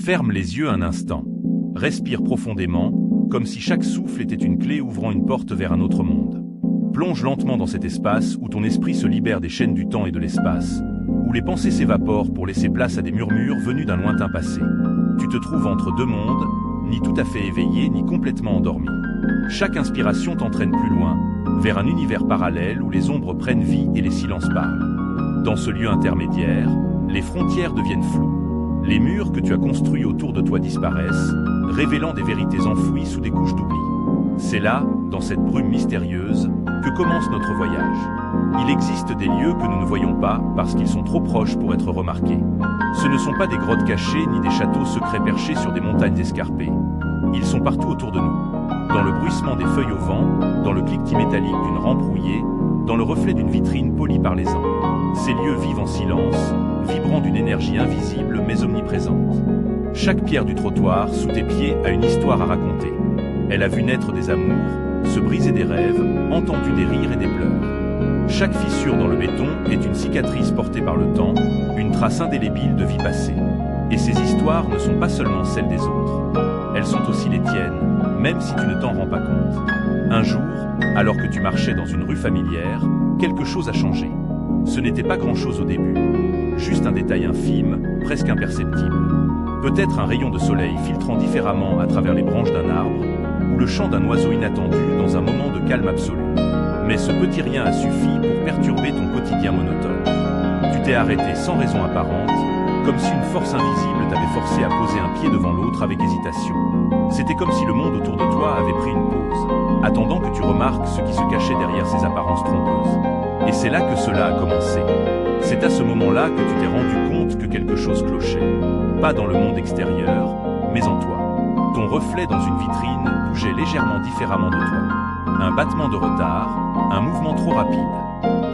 Ferme les yeux un instant. Respire profondément, comme si chaque souffle était une clé ouvrant une porte vers un autre monde. Plonge lentement dans cet espace où ton esprit se libère des chaînes du temps et de l'espace, où les pensées s'évaporent pour laisser place à des murmures venus d'un lointain passé. Tu te trouves entre deux mondes, ni tout à fait éveillé, ni complètement endormi. Chaque inspiration t'entraîne plus loin, vers un univers parallèle où les ombres prennent vie et les silences parlent. Dans ce lieu intermédiaire, les frontières deviennent floues. Les murs que tu as construits autour de toi disparaissent, révélant des vérités enfouies sous des couches d'oubli. C'est là, dans cette brume mystérieuse, que commence notre voyage. Il existe des lieux que nous ne voyons pas parce qu'ils sont trop proches pour être remarqués. Ce ne sont pas des grottes cachées ni des châteaux secrets perchés sur des montagnes escarpées. Ils sont partout autour de nous. Dans le bruissement des feuilles au vent, dans le cliquetis métallique d'une rampe rouillée, dans le reflet d'une vitrine polie par les ans. Ces lieux vivent en silence, vibrant d'une énergie invisible mais omniprésente. Chaque pierre du trottoir, sous tes pieds, a une histoire à raconter. Elle a vu naître des amours, se briser des rêves, entendu des rires et des pleurs. Chaque fissure dans le béton est une cicatrice portée par le temps, une trace indélébile de vie passée. Et ces histoires ne sont pas seulement celles des autres. Elles sont aussi les tiennes, même si tu ne t'en rends pas compte. Un jour, alors que tu marchais dans une rue familière, quelque chose a changé. Ce n'était pas grand-chose au début, juste un détail infime, presque imperceptible. Peut-être un rayon de soleil filtrant différemment à travers les branches d'un arbre, ou le chant d'un oiseau inattendu dans un moment de calme absolu. Mais ce petit rien a suffi pour perturber ton quotidien monotone. Tu t'es arrêté sans raison apparente, comme si une force invisible t'avait forcé à poser un pied devant l'autre avec hésitation. C'était comme si le monde autour de toi avait pris une pause, attendant que tu remarques ce qui se cachait derrière ces apparences trompeuses. Et c'est là que cela a commencé. C'est à ce moment-là que tu t'es rendu compte que quelque chose clochait. Pas dans le monde extérieur, mais en toi. Ton reflet dans une vitrine bougeait légèrement différemment de toi. Un battement de retard, un mouvement trop rapide.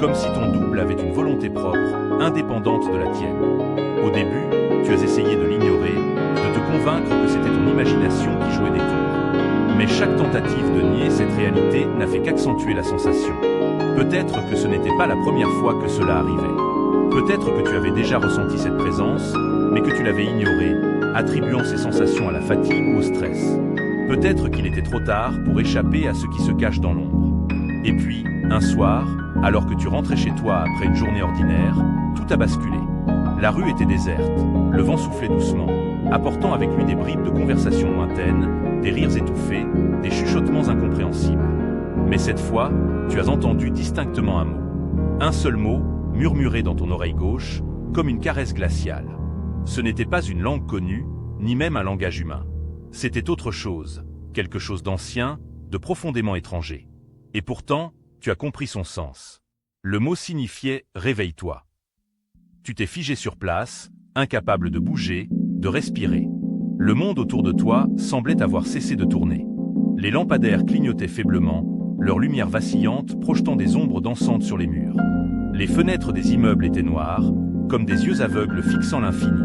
Comme si ton double avait une volonté propre, indépendante de la tienne. Au début, tu as essayé de l'ignorer, de te convaincre que c'était ton imagination qui jouait des tours. Mais chaque tentative de nier cette réalité n'a fait qu'accentuer la sensation. Peut-être que ce n'était pas la première fois que cela arrivait. Peut-être que tu avais déjà ressenti cette présence, mais que tu l'avais ignorée, attribuant ces sensations à la fatigue ou au stress. Peut-être qu'il était trop tard pour échapper à ce qui se cache dans l'ombre. Et puis, un soir, alors que tu rentrais chez toi après une journée ordinaire, tout a basculé. La rue était déserte, le vent soufflait doucement, apportant avec lui des bribes de conversations lointaines, des rires étouffés, des chuchotements incompréhensibles. Mais cette fois, tu as entendu distinctement un mot. Un seul mot, murmuré dans ton oreille gauche, comme une caresse glaciale. Ce n'était pas une langue connue, ni même un langage humain. C'était autre chose, quelque chose d'ancien, de profondément étranger. Et pourtant, tu as compris son sens. Le mot signifiait « réveille-toi ». Tu t'es figé sur place, incapable de bouger, de respirer. Le monde autour de toi semblait avoir cessé de tourner. Les lampadaires clignotaient faiblement, leur lumière vacillante projetant des ombres dansantes sur les murs. Les fenêtres des immeubles étaient noires, comme des yeux aveugles fixant l'infini.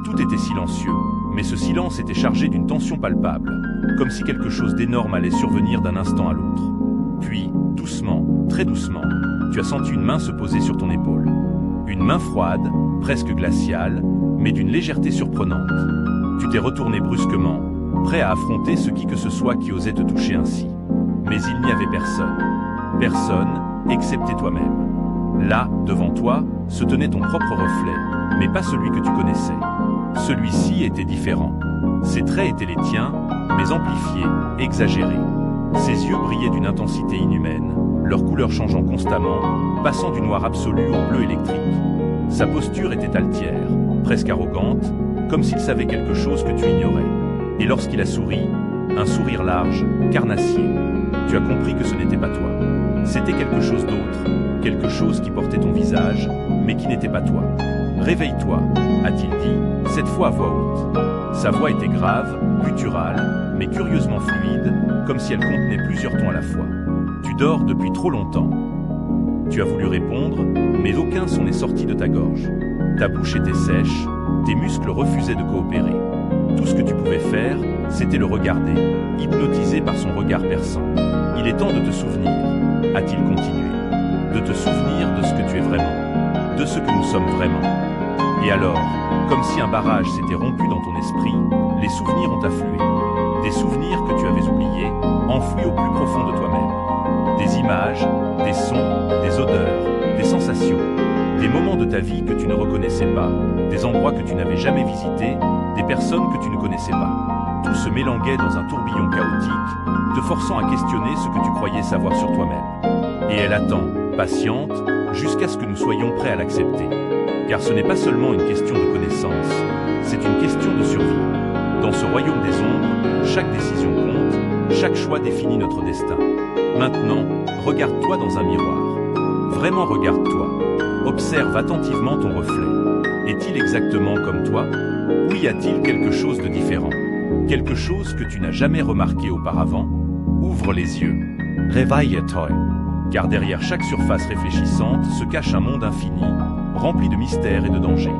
Tout était silencieux, mais ce silence était chargé d'une tension palpable, comme si quelque chose d'énorme allait survenir d'un instant à l'autre. Puis, doucement, très doucement, tu as senti une main se poser sur ton épaule. Une main froide, presque glaciale, mais d'une légèreté surprenante. Tu t'es retourné brusquement, prêt à affronter ce qui que ce soit qui osait te toucher ainsi. Mais il n'y avait personne. Personne, excepté toi-même. Là, devant toi, se tenait ton propre reflet, mais pas celui que tu connaissais. Celui-ci était différent. Ses traits étaient les tiens, mais amplifiés, exagérés. Ses yeux brillaient d'une intensité inhumaine, leur couleur changeant constamment, passant du noir absolu au bleu électrique. Sa posture était altière, presque arrogante, comme s'il savait quelque chose que tu ignorais. Et lorsqu'il a souri, un sourire large, carnassier, tu as compris que ce n'était pas toi. C'était quelque chose d'autre, quelque chose qui portait ton visage, mais qui n'était pas toi. « Réveille-toi », a-t-il dit, cette fois à voix haute. Sa voix était grave, gutturale, mais curieusement fluide, comme si elle contenait plusieurs tons à la fois. « Tu dors depuis trop longtemps. » Tu as voulu répondre, mais aucun son n'est sorti de ta gorge. Ta bouche était sèche, tes muscles refusaient de coopérer. Tout ce que tu pouvais faire, c'était le regarder, hypnotisé par son regard perçant. « Il est temps de te souvenir », a-t-il continué. « De te souvenir de ce que tu es vraiment, de ce que nous sommes vraiment. » Et alors, comme si un barrage s'était rompu dans ton esprit, les souvenirs ont afflué. Des souvenirs que tu avais oubliés, enfouis au plus profond de toi-même. Des images, des sons, des odeurs, des sensations. Des moments de ta vie que tu ne reconnaissais pas, des endroits que tu n'avais jamais visités, des personnes que tu ne connaissais pas. Tout se mélanguait dans un tourbillon chaotique, te forçant à questionner ce que tu croyais savoir sur toi-même. Et elle attend, patiente, jusqu'à ce que nous soyons prêts à l'accepter. Car ce n'est pas seulement une question de connaissance, c'est une question de survie. Dans ce royaume des ombres, chaque décision compte, chaque choix définit notre destin. Maintenant, regarde-toi dans un miroir. Vraiment regarde-toi. Observe attentivement ton reflet. Est-il exactement comme toi? Ou y a-t-il quelque chose de différent? Quelque chose que tu n'as jamais remarqué auparavant? Ouvre les yeux. Réveille-toi. Car derrière chaque surface réfléchissante se cache un monde infini, rempli de mystères et de dangers.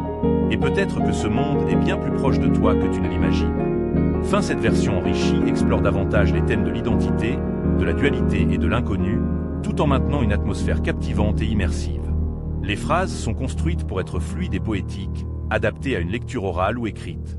Et peut-être que ce monde est bien plus proche de toi que tu ne l'imagines. Fin cette version enrichie explore davantage les thèmes de l'identité, de la dualité et de l'inconnu, tout en maintenant une atmosphère captivante et immersive. Les phrases sont construites pour être fluides et poétiques, adaptées à une lecture orale ou écrite.